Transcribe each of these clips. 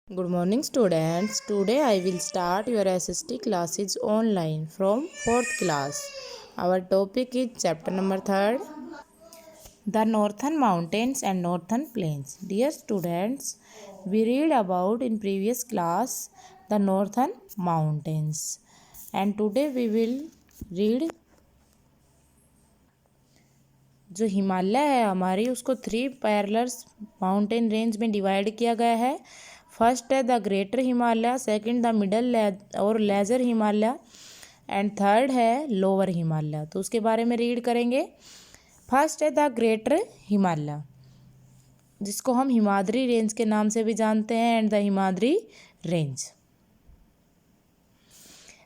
Good morning, students. Today I will start your SST classes online from 4th class. Our topic is chapter number 3, the Northern Mountains and Northern Plains. Dear students, we read about in previous class the Northern Mountains, and today we will read जो हिमालय है हमारी उसको 3 parallel mountain range में divide किया गया है। First है the greater Himalaya, second the middle और लेजर हिमालय एंड थर्ड है लोअर हिमालय। तो उसके बारे में रीड करेंगे। फर्स्ट है द ग्रेटर हिमालय, जिसको हम हिमाद्री रेंज के नाम से भी जानते हैं, and the Himadri range.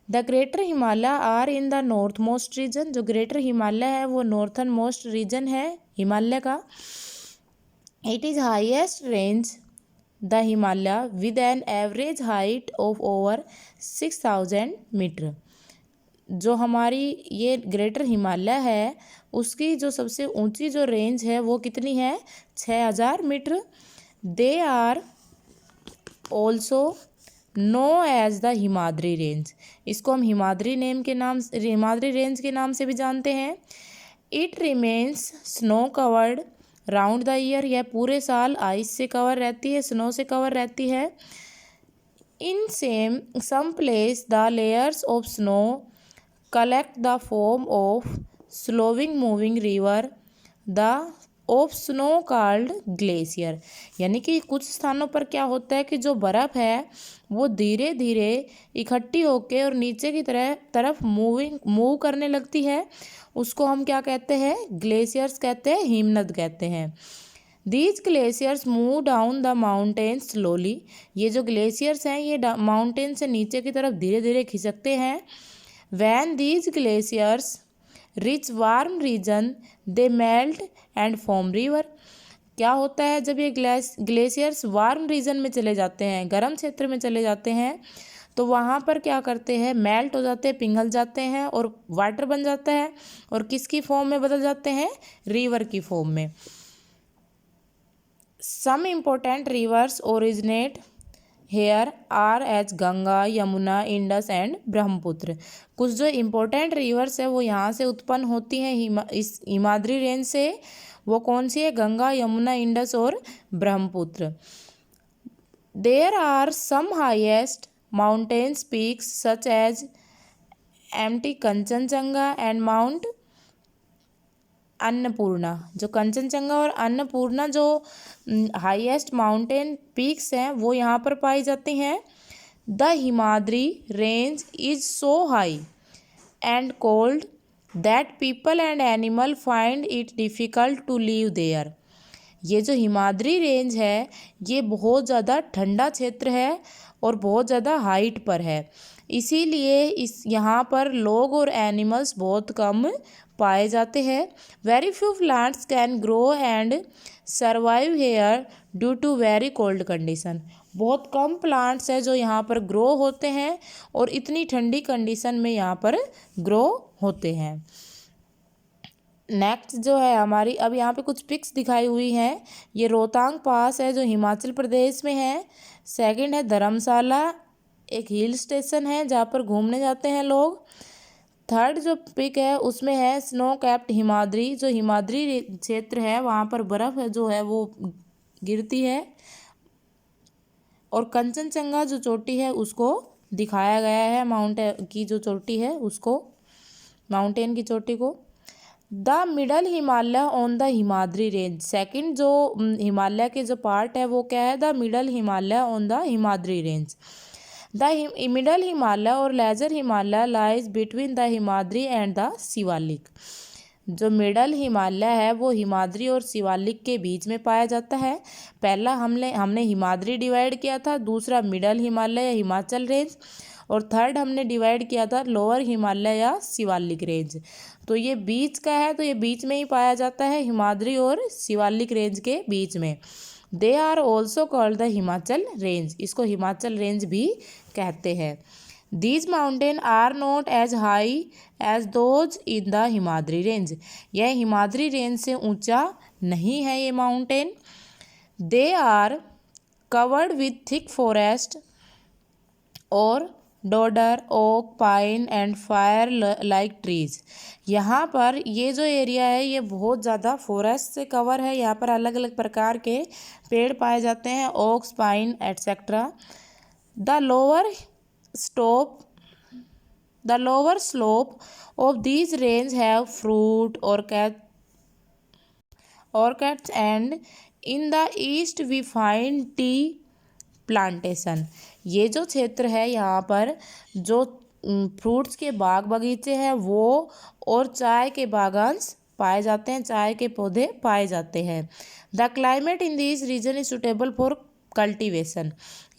The greater Himalaya are in the north most region. जो ग्रेटर हिमालय है वो नॉर्थन मोस्ट रीजन है हिमालय का। It is highest range the Himalaya with an average height of over 6000 metre. जो हमारी ये ग्रेटर हिमालय है उसकी जो सबसे ऊंची जो रेंज है वो कितनी है, 6000 metre. They are also known as the Himadri range. इसको हम हिमाद्री रेंज के नाम से भी जानते हैं। It remains snow covered round the year. यह पूरे साल आइस से कवर रहती है, स्नो से कवर रहती है। In some place the layers of snow collect the form of slowing moving river the of snow called glacier. यानी कि कुछ स्थानों पर क्या होता है कि जो बर्फ़ है वो धीरे धीरे इकट्ठी होकर और नीचे की तरफ मूव करने लगती है। उसको हम क्या कहते हैं, ग्लेशियर्स कहते हैं, हिमनद कहते हैं। These glaciers move down the mountain slowly. ये जो ग्लेशियर्स हैं ये माउंटेन से नीचे की तरफ धीरे धीरे खिसकते हैं। When these glaciers reach warm region they melt and form river. क्या होता है जब ये ग्लेशियर्स वार्म रीजन में चले जाते हैं, गर्म क्षेत्र में चले जाते हैं, तो वहाँ पर क्या करते हैं, मेल्ट हो जाते हैं, पिघल जाते हैं और वाटर बन जाता है। और किसकी फॉर्म में बदल जाते हैं, रिवर की फॉर्म में। Some important rivers originate here are H Ganga, Yamuna, Indus and Brahmaputra. कुछ जो इम्पोर्टेंट रिवर्स है वो यहाँ से उत्पन्न होती हैं इस हिमाद्री रेंज से। वो कौन सी है, गंगा, यमुना, इंडस और Brahmaputra. There are some highest mountains peaks such as MT Kanchenjunga and mount Annapurna. जो कंचनजंगा और अन्नपूर्णा जो हाईएस्ट माउंटेन पीक्स हैं वो यहाँ पर पाई जाती हैं। The Himadri range is so high and cold that people and animal find it difficult to live there. ये जो हिमाद्री रेंज है ये बहुत ज़्यादा ठंडा क्षेत्र है और बहुत ज़्यादा हाइट पर है, इसीलिए इस यहाँ पर लोग और एनिमल्स बहुत कम पाए जाते हैं। Very few plants can grow and survive here due to very cold condition. बहुत कम प्लांट्स हैं जो यहाँ पर ग्रो होते हैं और इतनी ठंडी कंडीशन में यहाँ पर ग्रो होते हैं। नेक्स्ट जो है हमारी, अब यहाँ पे कुछ पिक्स दिखाई हुई हैं। ये रोहतांग पास है जो हिमाचल प्रदेश में है। सेकंड है धर्मशाला, एक हिल स्टेशन है जहाँ पर घूमने जाते हैं लोग। थर्ड जो पिक है उसमें है स्नो कैप्ड हिमाद्री। जो हिमाद्री क्षेत्र है वहाँ पर बर्फ़ जो है वो गिरती है। और कंचनजंगा जो चोटी है उसको दिखाया गया है, माउंटेन की जो चोटी है उसको, माउंटेन की चोटी को। The middle Himalaya on the Himadri range. Second जो हिमालय के जो पार्ट है वो क्या है, the middle Himalaya on the Himadri range. The middle Himalaya और lesser Himalaya lies between the Himadri and the Shivalik. जो मिडल हिमालय है वो हिमाद्री और शिवालिक के बीच में पाया जाता है। पहला हमने हिमाद्री डिवाइड किया था, दूसरा मिडल हिमालय या हिमाचल रेंज, और थर्ड हमने डिवाइड किया था लोअर हिमालय या शिवालिक रेंज। तो ये बीच का है, तो ये बीच में ही पाया जाता है, हिमाद्री और शिवालिक रेंज के बीच में। They are also called the Himachal range. इसको हिमाचल रेंज भी कहते हैं। These mountain are not as high as those in the Himadri range. यह हिमाद्री रेंज से ऊंचा नहीं है ये mountain. They are covered with thick forest और deodar, oak, pine and fir like trees. यहाँ पर ये जो एरिया है ये बहुत ज़्यादा फॉरेस्ट से कवर है। यहाँ पर अलग अलग प्रकार के पेड़ पाए जाते हैं, oaks, pine etcetera. The lower slope the lower slope of these range have fruit orchids and in the east we find tea plantation. ये जो क्षेत्र है यहाँ पर जो फ्रूट्स के बाग बगीचे हैं वो और चाय के बागान्स पाए जाते हैं, चाय के पौधे पाए जाते हैं। The climate in this region is suitable for cultivation.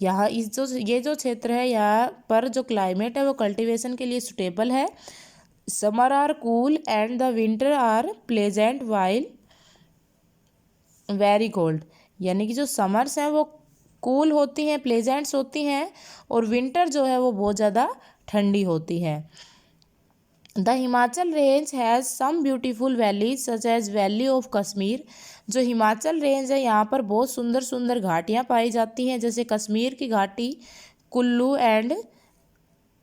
यहाँ ये जो क्षेत्र है यहाँ पर जो क्लाइमेट है वो कल्टीवेशन के लिए सुटेबल है। Summer are cool and the winter are pleasant while very cold. यानी कि जो समर्स हैं वो कूल होती हैं, प्लेजेंट्स होती हैं, और विंटर जो है वो बहुत ज़्यादा ठंडी होती है। The Himachal range has some beautiful valleys such as valley of Kashmir. जो हिमाचल रेंज है यहाँ पर बहुत सुंदर सुंदर घाटियाँ पाई जाती हैं, जैसे कश्मीर की घाटी, Kullu and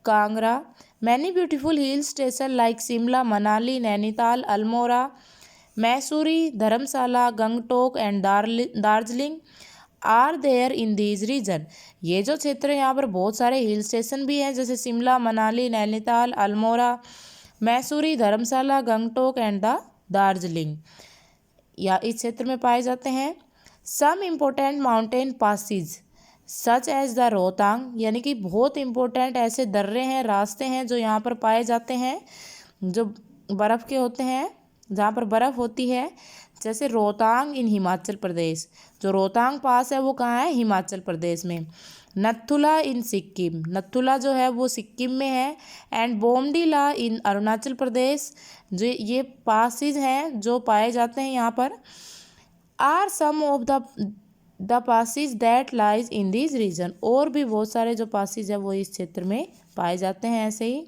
Kangra. Many beautiful hill station like Shimla, Manali, Nainital, Almora, Mussoorie, Dharamshala, Gangtok and Darjeeling are there in these region. ये जो क्षेत्र है यहाँ पर बहुत सारे हिल स्टेशन भी हैं, जैसे शिमला, मनाली, नैनीताल, अल्मोड़ा, मैसूरी, धर्मशाला, गंगटोक एंड दार्जिलिंग या इस क्षेत्र में पाए जाते हैं। Some important mountain passes such as the Rohtang. यानी कि बहुत इम्पोर्टेंट ऐसे दर्रे हैं, रास्ते हैं जो यहाँ पर पाए जाते हैं, जो बर्फ़ के होते हैं, जहाँ पर बर्फ़ होती है, जैसे रोहतांग इन हिमाचल प्रदेश। जो रोहतांग पास है वो कहाँ है? हिमाचल प्रदेश में। नथुला इन सिक्किम। नथुला जो है वो सिक्किम में है। एंड बोमडीला इन अरुणाचल प्रदेश। जो ये पासिस हैं जो पाए जाते हैं यहाँ पर। Are some of the passes that lies in this region. और भी बहुत सारे जो पासिस है वो इस क्षेत्र में पाए जाते हैं। ऐसे ही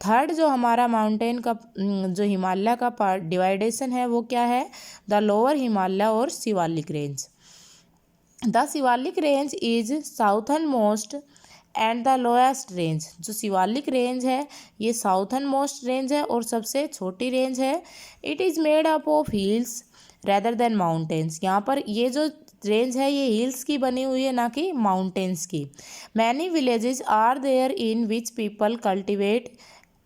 थर्ड जो हमारा माउंटेन का जो हिमालय का पार्ट डिवाइडेशन है वो क्या है? द लोअर हिमालय और Shivalik range. The Shivalik range is southern most and the lowest range. जो शिवालिक रेंज है ये साउथर्न मोस्ट रेंज है और सबसे छोटी रेंज है। It is made up of hills rather than mountains. यहाँ पर ये जो रेंज है ये हिल्स की बनी हुई है, ना कि माउंटेन्स की। Many villages are there in which people cultivate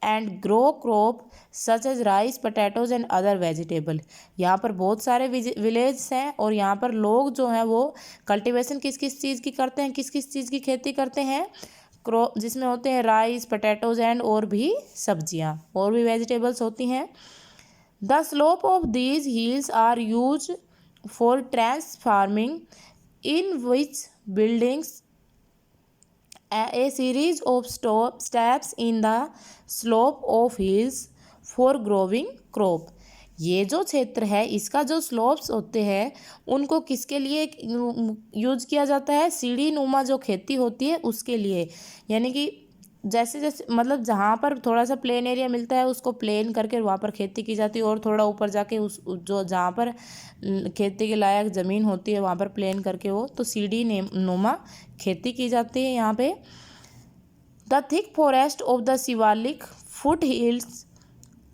and grow crop such as rice, potatoes and other vegetable. यहाँ पर बहुत सारे विलेज हैं और यहाँ पर लोग जो हैं वो कल्टीवेशन किस किस चीज़ की करते हैं, किस किस चीज़ की खेती करते हैं? क्रॉप, जिसमें होते हैं राइस, पटैटोज एंड और भी सब्जियाँ और भी वेजिटेबल्स होती हैं। The slope of these hills are use for terrace farming in which buildings a series of steps in the slope of hills for growing crop। ये जो क्षेत्र है इसका जो स्लोप्स होते हैं उनको किसके लिए यूज किया जाता है? सीढ़ी नुमा जो खेती होती है उसके लिए। यानी कि जैसे जैसे मतलब जहाँ पर थोड़ा सा प्लेन एरिया मिलता है उसको प्लेन करके वहाँ पर खेती की जाती है, और थोड़ा ऊपर जाके उस जो जहाँ पर खेती के लायक ज़मीन होती है वहाँ पर प्लेन करके वो तो सीढ़ी नुमा खेती की जाती है यहाँ पे। The thick forest of the Shivalik foot hills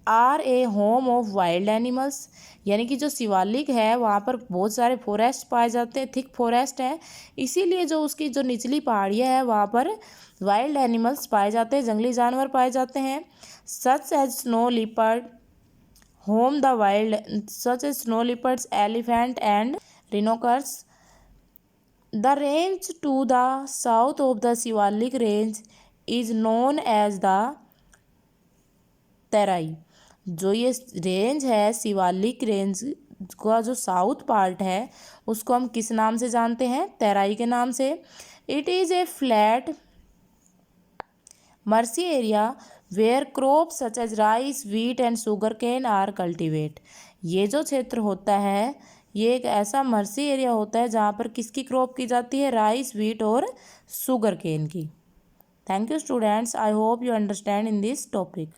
are a home of wild animals. यानी कि जो शिवालिक है वहाँ पर बहुत सारे फॉरेस्ट पाए जाते हैं, थिक फॉरेस्ट है, इसीलिए जो उसकी जो निचली पहाड़ियाँ है वहाँ पर वाइल्ड एनिमल्स पाए जाते हैं, जंगली जानवर पाए जाते हैं। Such as snow leopard home the wild such as snow leopards, elephant and rhinoceros. The range to the south of the Shivalik range is known as the Terai. जो ये रेंज है शिवालिक रेंज का जो साउथ पार्ट है उसको हम किस नाम से जानते हैं? तराई के नाम से। It is a flat marshy area where crop such as rice, wheat and sugar cane are cultivate. ये जो क्षेत्र होता है ये एक ऐसा मर्सी एरिया होता है जहाँ पर किसकी क्रॉप की जाती है? राइस, वीट और शुगर केन की। Thank you students, I hope you understand in this topic.